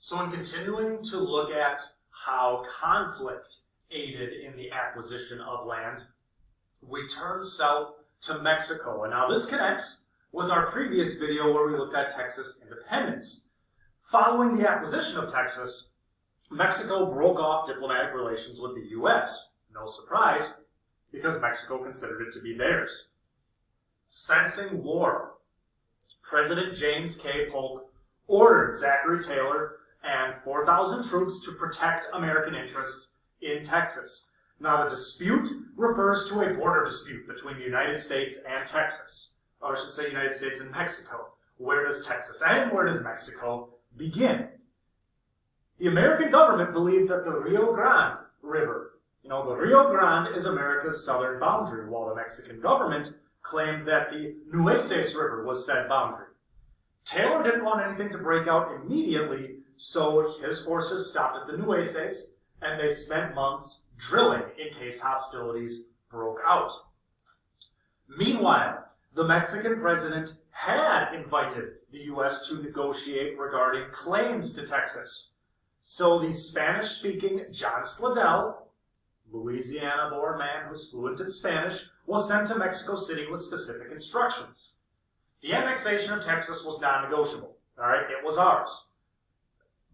So in continuing to look at how conflict aided in the acquisition of land, we turn south to Mexico. And now this connects with our previous video where we looked at Texas independence. Following the acquisition of Texas, Mexico broke off diplomatic relations with the U.S. No surprise, because Mexico considered it to be theirs. Sensing war, President James K. Polk ordered Zachary Taylor and 4,000 troops to protect American interests in Texas. Now, the dispute refers to a border dispute between the United States and Texas. Or I should say United States and Mexico. Where does Texas end? Where does Mexico begin? The American government believed that the Rio Grande River, the Rio Grande is America's southern boundary, while the Mexican government claimed that the Nueces River was said boundary. Taylor didn't want anything to break out immediately, so his forces stopped at the Nueces, and they spent months drilling in case hostilities broke out. Meanwhile, the Mexican president had invited the U.S. to negotiate regarding claims to Texas. So the Spanish-speaking John Slidell, Louisiana-born man who's fluent in Spanish, was sent to Mexico City with specific instructions. The annexation of Texas was non-negotiable. All right, it was ours.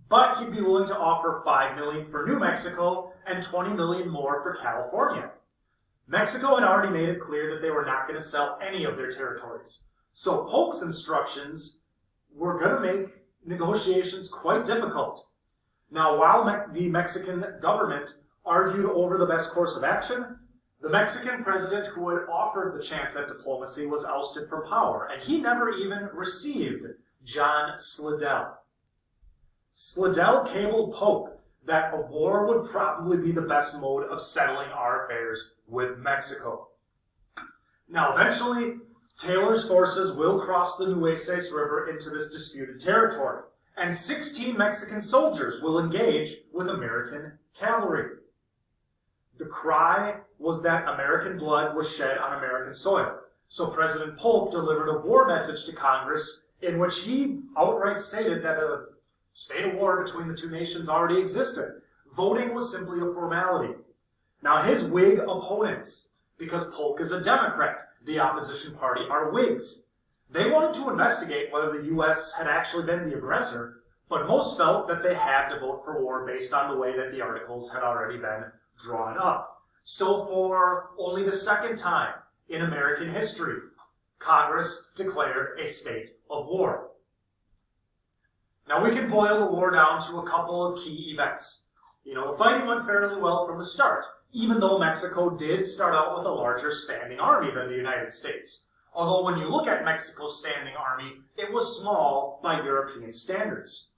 But he'd be willing to offer $5 million for New Mexico and $20 million more for California. Mexico had already made it clear that they were not going to sell any of their territories. So Polk's instructions were going to make negotiations quite difficult. Now, while the Mexican government argued over the best course of action, the Mexican president who had offered the chance at diplomacy was ousted from power, and he never even received John Slidell. Slidell cabled Polk that a war would probably be the best mode of settling our affairs with Mexico. Now, eventually, Taylor's forces will cross the Nueces River into this disputed territory, and 16 Mexican soldiers will engage with American cavalry. The cry was that American blood was shed on American soil. So President Polk delivered a war message to Congress in which he outright stated that a state of war between the two nations already existed. Voting was simply a formality. Now his Whig opponents, because Polk is a Democrat, the opposition party are Whigs. They wanted to investigate whether the U.S. had actually been the aggressor, but most felt that they had to vote for war based on the way that the articles had already been drawn up. So for only the second time in American history, Congress declared a state of war. Now we can boil the war down to a couple of key events. The fighting went fairly well from the start, even though Mexico did start out with a larger standing army than the United States. Although when you look at Mexico's standing army, it was small by European standards.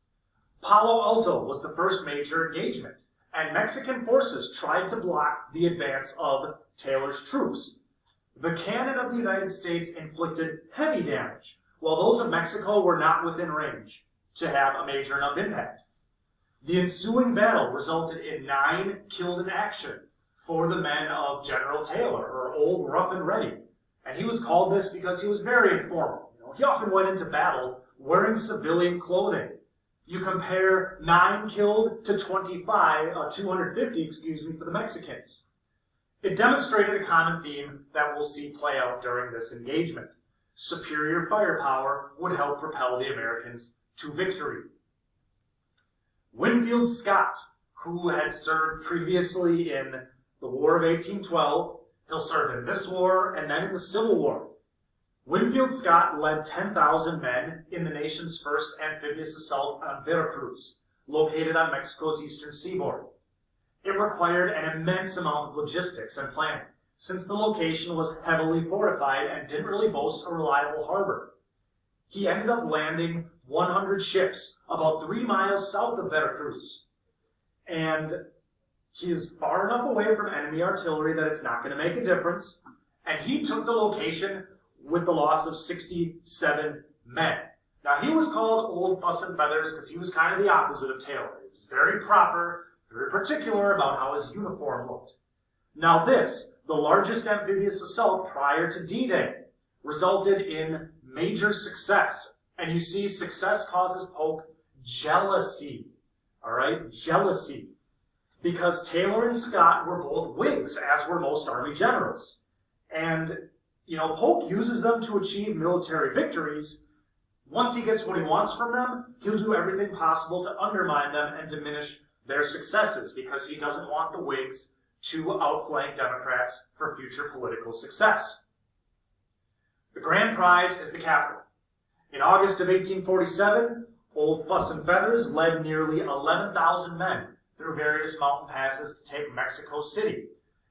Palo Alto was the first major engagement, and Mexican forces tried to block the advance of Taylor's troops. The cannon of the United States inflicted heavy damage, while those of Mexico were not within range to have a major enough impact. The ensuing battle resulted in 9 killed in action for the men of General Taylor, or Old Rough and Ready. And he was called this because he was very informal. He often went into battle wearing civilian clothing. You compare 9 killed to 250 for the Mexicans. It demonstrated a common theme that we'll see play out during this engagement. Superior firepower would help propel the Americans to victory. Winfield Scott, who had served previously in the War of 1812, he'll serve in this war and then in the Civil War. Winfield Scott led 10,000 men in the nation's first amphibious assault on Veracruz, located on Mexico's eastern seaboard. It required an immense amount of logistics and planning, since the location was heavily fortified and didn't really boast a reliable harbor. He ended up landing 100 ships about 3 miles south of Veracruz, and he is far enough away from enemy artillery that it's not going to make a difference, and he took the location with the loss of 67 men. Now, he was called Old Fuss and Feathers because he was kind of the opposite of Taylor. He was very proper, very particular about how his uniform looked. Now this, the largest amphibious assault prior to D-Day, resulted in major success. And you see, success causes Polk jealousy. All right, jealousy. Because Taylor and Scott were both Whigs, as were most Army generals. And, Polk uses them to achieve military victories. Once he gets what he wants from them, he'll do everything possible to undermine them and diminish their successes, because he doesn't want the Whigs to outflank Democrats for future political success. The grand prize is the Capitol. In August of 1847, Old Fuss and Feathers led nearly 11,000 men through various mountain passes to take Mexico City.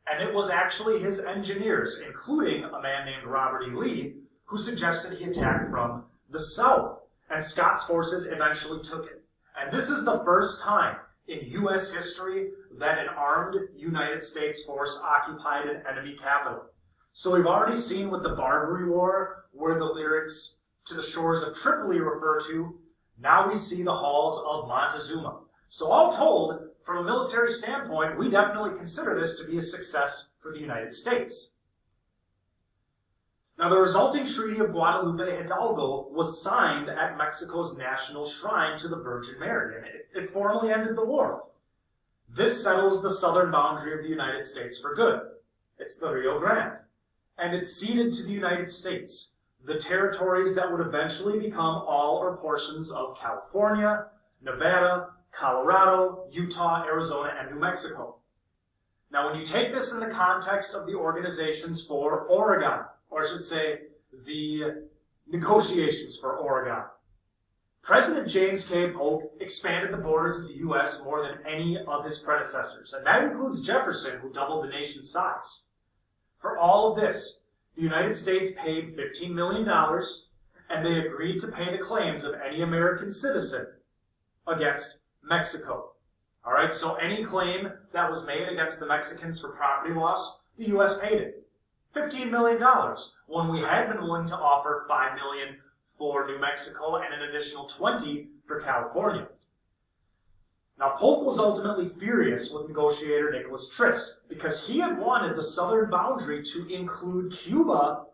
And it was actually his engineers, including a man named Robert E. Lee, who suggested he attack from the south. And Scott's forces eventually took it. And this is the first time in U.S. history that an armed United States force occupied an enemy capital. So we've already seen with the Barbary War, where the lyrics "To the Shores of Tripoli" refer to. Now we see the halls of Montezuma. So all told, from a military standpoint, we definitely consider this to be a success for the United States. Now, the resulting Treaty of Guadalupe Hidalgo was signed at Mexico's national shrine to the Virgin Mary, and it formally ended the war. This settles the southern boundary of the United States for good. It's the Rio Grande. And it ceded to the United States the territories that would eventually become all or portions of California, Nevada, Colorado, Utah, Arizona, and New Mexico. Now, when you take this in the context of the organizations for Oregon, or I should say, the negotiations for Oregon, President James K. Polk expanded the borders of the U.S. more than any of his predecessors, and that includes Jefferson, who doubled the nation's size. For all of this, the United States paid $15 million, and they agreed to pay the claims of any American citizen against Mexico. All right, so any claim that was made against the Mexicans for property loss, the U.S. paid it. $15 million, when we had been willing to offer $5 million for New Mexico and an additional $20 for California. Now, Polk was ultimately furious with negotiator Nicholas Trist because he had wanted the southern boundary to include Cuba,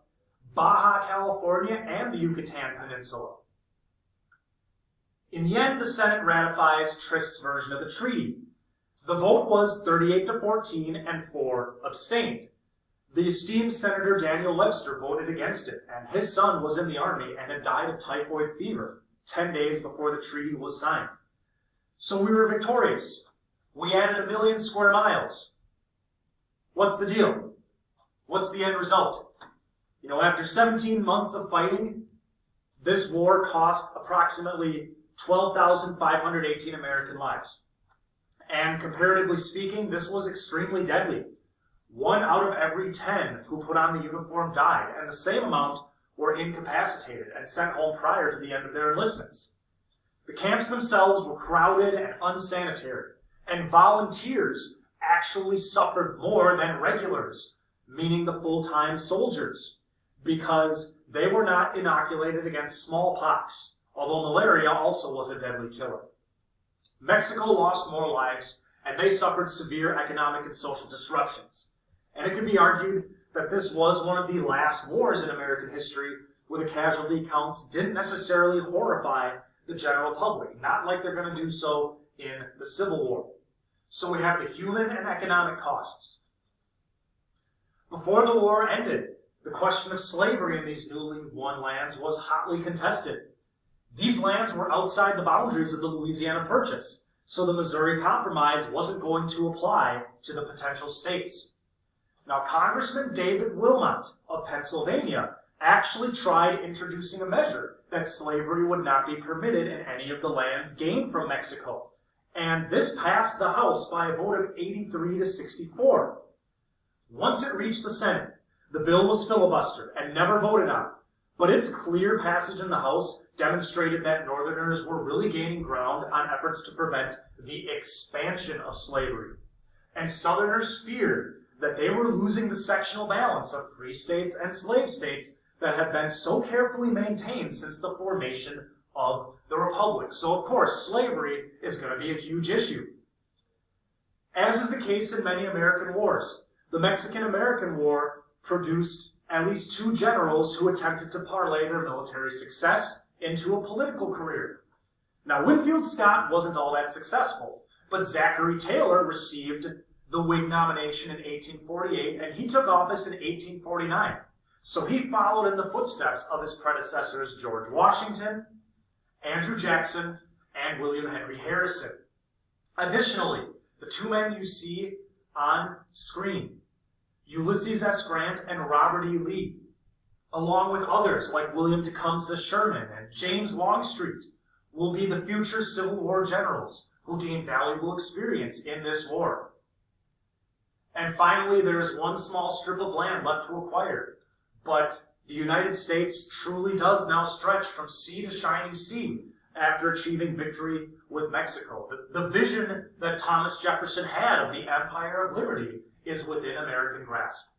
Baja California, and the Yucatan Peninsula. In the end, the Senate ratifies Trist's version of the treaty. The vote was 38-14 and 4 abstained. The esteemed Senator Daniel Webster voted against it, and his son was in the Army and had died of typhoid fever 10 days before the treaty was signed. So we were victorious. We added 1 million square miles. What's the deal? What's the end result? After 17 months of fighting, this war cost approximately 12,518 American lives. And comparatively speaking, this was extremely deadly. 1 out of every 10 who put on the uniform died, and the same amount were incapacitated and sent home prior to the end of their enlistments. The camps themselves were crowded and unsanitary, and volunteers actually suffered more than regulars, meaning the full-time soldiers, because they were not inoculated against smallpox, although malaria also was a deadly killer. Mexico lost more lives, and they suffered severe economic and social disruptions. And it could be argued that this was one of the last wars in American history where the casualty counts didn't necessarily horrify the general public, not like they're going to do so in the Civil War. So we have the human and economic costs. Before the war ended, the question of slavery in these newly won lands was hotly contested. These lands were outside the boundaries of the Louisiana Purchase, so the Missouri Compromise wasn't going to apply to the potential states. Now, Congressman David Wilmot of Pennsylvania actually tried introducing a measure that slavery would not be permitted in any of the lands gained from Mexico. And this passed the House by a vote of 83-64. Once it reached the Senate, the bill was filibustered and never voted on. But its clear passage in the House demonstrated that Northerners were really gaining ground on efforts to prevent the expansion of slavery. And Southerners feared that they were losing the sectional balance of free states and slave states that had been so carefully maintained since the formation of the Republic. So, of course, slavery is going to be a huge issue. As is the case in many American wars, the Mexican-American War produced at least 2 generals who attempted to parlay their military success into a political career. Now, Winfield Scott wasn't all that successful, but Zachary Taylor received the Whig nomination in 1848, and he took office in 1849. So he followed in the footsteps of his predecessors George Washington, Andrew Jackson, and William Henry Harrison. Additionally, the two men you see on screen, Ulysses S. Grant and Robert E. Lee, along with others like William Tecumseh Sherman and James Longstreet, will be the future Civil War generals who gained valuable experience in this war. And finally, there is one small strip of land left to acquire, but the United States truly does now stretch from sea to shining sea after achieving victory with Mexico. The vision that Thomas Jefferson had of the Empire of Liberty is within American grasp.